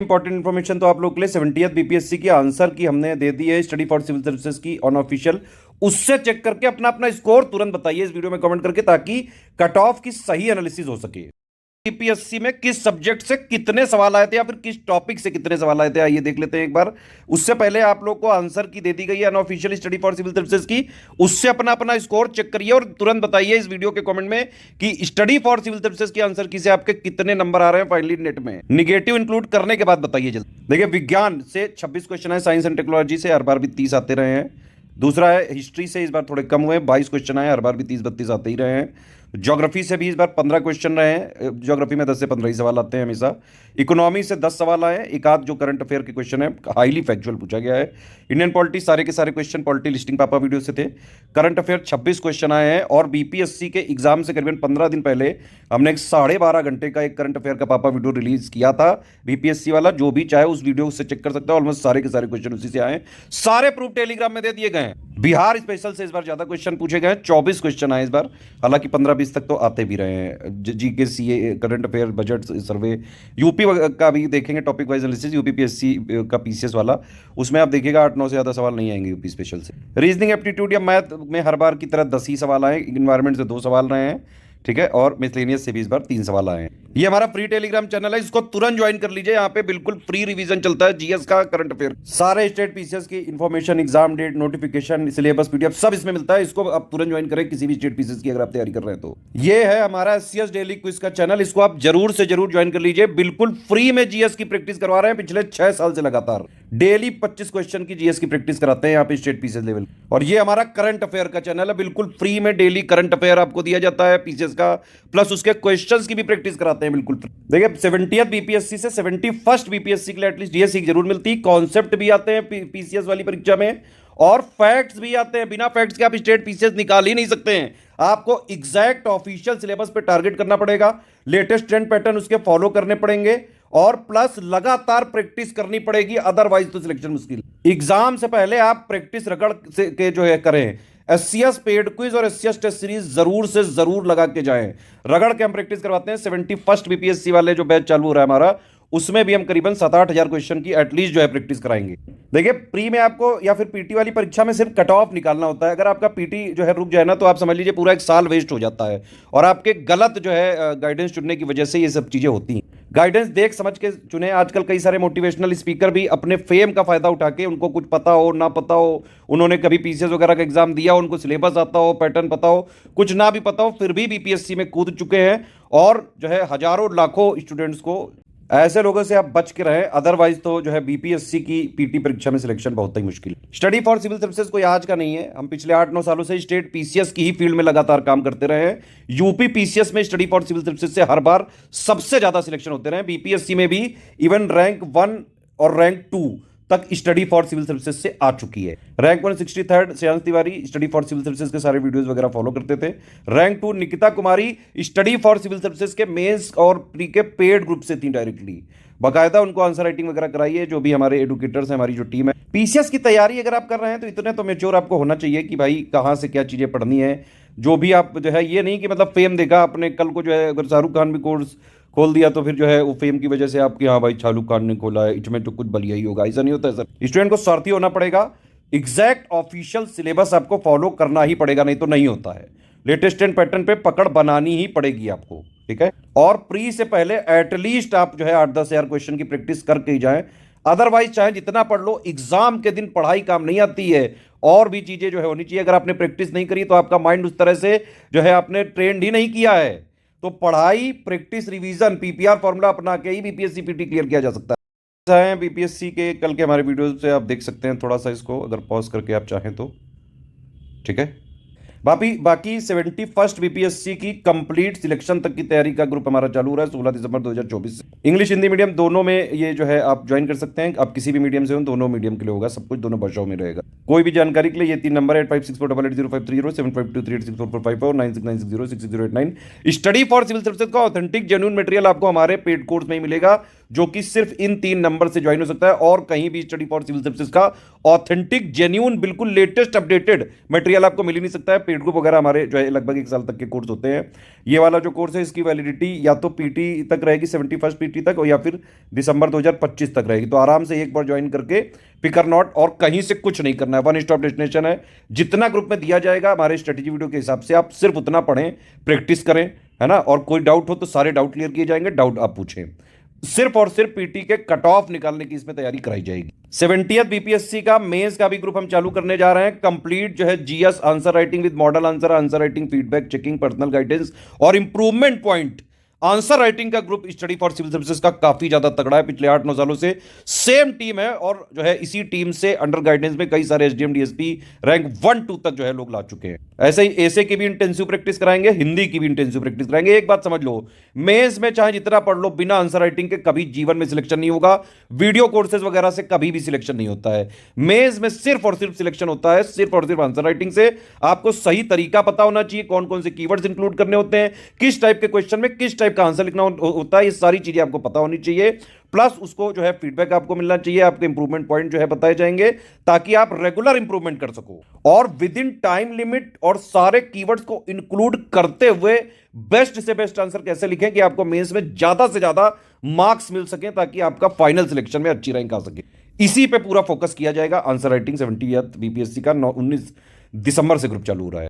Important information तो आप लोग के लिए 70th बीपीएससी की आंसर की हमने दे दी है, स्टडी फॉर सिविल सर्विसेज की अनऑफिशियल। उससे चेक करके अपना अपना स्कोर तुरंत बताइए इस वीडियो में कमेंट करके, ताकि कट ऑफ की सही एनालिसिस हो सके। यूपीएससी में किस सब्जेक्ट से कितने सवाल आए थे या फिर किस टॉपिक से कितने सवाल आए थे, आइए देख लेते हैं एक बार। उससे पहले आप लोग को आंसर की दे दी गई है unofficial study for civil services की, उससे अपना अपना स्कोर चेक करिए और तुरंत बताइए इस वीडियो के कमेंट में कि स्टडी फॉर सिविल सर्विसेज की आंसर की से आपके कितने नंबर आ रहे हैं फाइनली नेट में। निगेटिव इंक्लूड करने के बाद बताइए जल्दी। देखिए, विज्ञान से 26 क्वेश्चन है, साइंस एंड टेक्नोलॉजी से हर बार भी 30 आते रहे हैं। दूसरा है हिस्ट्री से इस बार थोड़े कम हुए, 22 क्वेश्चन आए, हर बार भी 30-32 आते ही रहे हैं। ज्योग्राफी से भी इस बार 15 क्वेश्चन रहे हैं, ज्योग्राफी में 10 से 15 ही सवाल आते हैं हमेशा। इकोनॉमी से 10 सवाल आए, एक आध जो करंट अफेयर के क्वेश्चन है हाईली फैक्चुअल पूछा गया है। इंडियन पॉलिटी सारे के सारे क्वेश्चन पॉलिटी लिस्टिंग पापा वीडियो से थे। करंट अफेयर 26 क्वेश्चन आए हैं, और बीपीएससी के एग्जाम से करीबन 15 दिन पहले हमने एक 12.5 घंटे का एक करंट अफेयर का पापा वीडियो रिलीज किया था बीपीएससी वाला। जो भी चाहे उस वीडियो से चेक कर सकता है, ऑलमोस्ट सारे के सारे क्वेश्चन उसी से आए, सारे प्रूफ टेलीग्राम में दे दिए गए हैं। बिहार स्पेशल से इस बार ज्यादा क्वेश्चन पूछे गए हैं, 24 क्वेश्चन आए इस बार, हालांकि 15-20 तक तो आते भी रहे हैं। GK, CA, current affair, budget survey. UP का भी देखेंगे topic wise analysis, UP PSC का पीसीएस वाला, उसमें आप देखिएगा 8-9 से ज्यादा सवाल नहीं आएंगे यूपी स्पेशल से। रीजनिंग, एप्टीट्यूड या मैथ में हर बार की तरह 10 ही सवाल आए, इन्वायरमेंट से 2 सवाल रहे हैं, ठीक है, और मिसलेनियस से भी इस बार 3 सवाल आए हैं। ये हमारा फ्री टेलीग्राम चैनल है, इसको तुरंत ज्वाइन कर लीजिए। यहाँ पे बिल्कुल फ्री रिवीजन चलता है जीएस का, करंट अफेयर, सारे स्टेट पीसीएस की information, exam date, notification, syllabus, PDF सब इसमें मिलता है। इसको आप तुरंत ज्वाइन करें किसी भी स्टेट पीसीएस की अगर आप तैयारी कर रहे हैं तो। ये है हमारा एससीएस डेली क्विज का चैनल, इसको आप जरूर से जरूर ज्वाइन कर लीजिए। बिल्कुल फ्री में जीएस की प्रैक्टिस करवा रहे हैं पिछले 6 साल से लगातार। डेली 25 क्वेश्चन की जीएस की प्रैक्टिस कराते हैं यहाँ पे स्टेट पीसीएस लेवल। और ये हमारा करंट अफेयर का चैनल है, बिल्कुल फ्री में डेली करंट अफेयर आपको दिया जाता है पीसीएस का, प्लस उसके क्वेश्चंस की भी प्रैक्टिस कराते हैं बिल्कुल। देखिए, 70th बीपीएससी से 71st बीपीएससी के लिए एटलीस्ट जीएस जरूर मिलती है। कॉन्सेप्ट भी आते हैं पीसीएस वाली परीक्षा में, और फैक्ट्स भी आते हैं। बिना फैक्ट्स के आप स्टेट पीसीएस निकाल ही नहीं सकते हैं। आपको एग्जैक्ट ऑफिशियल सिलेबस पे टारगेट करना पड़ेगा, लेटेस्ट ट्रेंड पैटर्न उसके फॉलो करने पड़ेंगे, और प्लस लगातार प्रैक्टिस करनी पड़ेगी, अदरवाइज तो सिलेक्शन मुश्किल। एग्जाम से पहले आप प्रैक्टिस रगड़ से के जो है करें। एससीएस पेड क्विज और एससीएस टेस्ट सीरीज जरूर से जरूर लगा के जाएं। रगड़ के हम प्रैक्टिस करवाते हैं। 71st बीपीएससी वाले जो बैच चालू हो रहा है हमारा, उसमें भी हम करीबन 7-8 हजार क्वेश्चन की एटलीस्ट जो है प्रैक्टिस कराएंगे। देखिए, प्री में आपको या फिर पीटी वाली परीक्षा में सिर्फ कट ऑफ निकालना होता है। अगर आपका पीटी जो है रुक जाए ना, तो आप समझ लीजिए पूरा एक साल वेस्ट हो जाता है, और आपके गलत जो है गाइडेंस चुनने की वजह से ये सब चीजें होती हैं। गाइडेंस देख समझ के चुने। आजकल कई सारे मोटिवेशनल स्पीकर भी अपने फेम का फायदा उठा के, उनको कुछ पता हो ना पता हो, उन्होंने कभी पीसीएस वगैरह का एग्जाम दिया, उनको सिलेबस आता हो, पैटर्न पता हो, कुछ ना भी पता हो, फिर भी बीपीएससी में कूद चुके हैं, और जो है हजारों लाखों स्टूडेंट्स को, ऐसे लोगों से आप बच के रहें। अदरवाइज तो जो है बीपीएससी की पीटी परीक्षा में सिलेक्शन बहुत ही मुश्किल। स्टडी फॉर सिविल सर्विसेज कोई आज का नहीं है, हम पिछले 8-9 सालों से स्टेट पीसीएस की ही फील्ड में लगातार काम करते रहे हैं। यूपी पीसीएस में स्टडी फॉर सिविल सर्विसेज से हर बार सबसे ज्यादा सिलेक्शन होते रहे। बीपीएससी में भी इवन रैंक 1 और रैंक 2 तक स्टडी फॉर सिविल सर्विसेज से आ चुकी है। Rank 1 63rd Shreyansh Tiwari study for civil services के सारे वीडियोस वगैरह फॉलो करते थे। Rank 2 Nikita Kumari study for civil services के मेंस और प्री के पेड ग्रुप से थी डायरेक्टली, बाकायदा उनको आंसर राइटिंग वगैरह कराइए। जो भी हमारे एडुकेटर्स हैं, हमारी जो टीम है, पीसीएस की तैयारी अगर आप कर रहे हैं तो इतने तो मेच्योर आपको होना चाहिए कि भाई कहाँ से क्या चीज़ें पढ़नी है। जो भी आप जो है, ये नहीं कि मतलब फेम देखा आपने, कल को जो है अगर शाहरुख खान भी कोर्स खोल दिया तो फिर जो है वो फेम की वजह से आपकी, हाँ भाई शाहरुख खान ने खोला है, इसमें तो कुछ बलिया ही होगा, ऐसा नहीं होता है सर। स्टूडेंट को स्वार्थी होना पड़ेगा, एग्जैक्ट ऑफिशियल सिलेबस आपको फॉलो करना ही पड़ेगा, नहीं तो नहीं होता है। लेटेस्ट एंड पैटर्न पे पकड़ बनानी ही पड़ेगी आपको, ठीक है। और प्री से पहले एटलीस्ट आप जो है 8-10 हजार क्वेश्चन की प्रैक्टिस करके ही जाएं। अदरवाइज चाहे जितना पढ़ लो, एग्जाम के दिन पढ़ाई काम नहीं आती है, और भी चीजें जो है होनी चाहिए। अगर आपने प्रैक्टिस नहीं करी तो आपका माइंड उस तरह से जो है आपने ट्रेंड ही नहीं किया है, तो पढ़ाई, प्रैक्टिस, रिवीजन, पीपीआर फॉर्मूला अपना के ही बीपीएससी पीटी क्लियर किया जा सकता है। बीपीएससी के कल के हमारे वीडियो से आप देख सकते हैं, थोड़ा सा इसको अगर पॉज करके आप चाहें तो, ठीक है। बाकी 71st बीपीएससी की कंप्लीट सिलेक्शन तक की तैयारी का ग्रुप हमारा चालू हो रहा है 16 दिसंबर 2024 से। इंग्लिश हिंदी मीडियम दोनों में ये जो है आप ज्वाइन कर सकते हैं। आप किसी भी मीडियम से हो, दोनों मीडियम के लिए होगा, सब कुछ दोनों भाषाओं में रहेगा। कोई भी जानकारी के लिए ये 3 नंबर है 8564880530, 7523864454 और 9696066089। स्टडी फॉर सिविल सर्विसेज का ऑथेंटिक जेन्युइन मटेरियल आपको हमारे पेड कोर्स में ही मिलेगा। जो कि सिर्फ इन 3 नंबर से ज्वाइन हो सकता है और कहीं भी स्टडी फॉर सिविल सर्विसेज का ऑथेंटिक जेन्यून बिल्कुल लेटेस्ट अपडेटेड मटेरियल आपको मिल ही नहीं सकता है। पेड ग्रुप वगैरह हमारे जो है लगभग 1 साल तक के कोर्स होते हैं। ये वाला जो कोर्स है इसकी वैलिडिटी या तो पीटी तक रहेगी, 71 पीटी तक, और या फिर दिसंबर 2025 तक रहेगी। तो आराम से एक बार ज्वाइन करके फिकर नॉट, और कहीं से कुछ नहीं करना है, वन स्टॉप डेस्टिनेशन है। जितना ग्रुप में दिया जाएगा हमारे स्ट्रेटेजी वीडियो के हिसाब से आप सिर्फ उतना पढ़ें, प्रैक्टिस करें, है ना। और कोई डाउट हो तो सारे डाउट क्लियर किए जाएंगे, डाउट आप पूछें। सिर्फ और सिर्फ पीटी के कट ऑफ निकालने की इसमें तैयारी कराई जाएगी। 70th बीपीएससी का मेंस का भी ग्रुप हम चालू करने जा रहे हैं। कंप्लीट जो है GS answer writing with model answer, answer writing feedback checking, personal guidance और इंप्रूवमेंट पॉइंट। आंसर राइटिंग का group study for civil services का काफी ज्यादा तगड़ा है, पिछले 8-9 सालों से सेम टीम है, और जो है इसी टीम से अंडर गाइडेंस में कई सारे एसडीएम डीएसपी रैंक 1-2 तक जो है लोग ला चुके हैं। ऐसे ही एसे की भी इंटेंसिव प्रैक्टिस कराएंगे, हिंदी की भी इंटेंसिव प्रैक्टिस कराएंगे। एक बात समझ लो, मेंस में चाहे जितना पढ़ लो, बिना आंसर राइटिंग के कभी जीवन में सिलेक्शन नहीं होगा। वीडियो कोर्सेज वगैरह से कभी भी सिलेक्शन नहीं होता है। मेंस में सिर्फ और सिर्फ सिलेक्शन होता है सिर्फ और सिर्फ आंसर राइटिंग से। आपको सही तरीका पता होना चाहिए, कौन कौन से कीवर्ड्स इंक्लूड करने होते हैं, किस टाइप के क्वेश्चन में किस टाइप का आंसर लिखना होता है, ये सारी चीजें आपको पता होनी चाहिए। प्लस उसको जो है फीडबैक आपको मिलना चाहिए, आपके इंप्रूवमेंट पॉइंट जो है बताए जाएंगे, ताकि आप रेगुलर इंप्रूवमेंट कर सको। और विद इन टाइम लिमिट और सारे कीवर्ड्स को इंक्लूड करते हुए बेस्ट से बेस्ट आंसर कैसे लिखें कि आपको मेंस में ज्यादा से ज्यादा मार्क्स मिल सके, ताकि आपका फाइनल सिलेक्शन में अच्छी रैंक आ सके। इसी पे पूरा फोकस किया जाएगा। आंसर राइटिंग 70th बीपीएससी का 19 दिसंबर से ग्रुप चालू हो रहा है।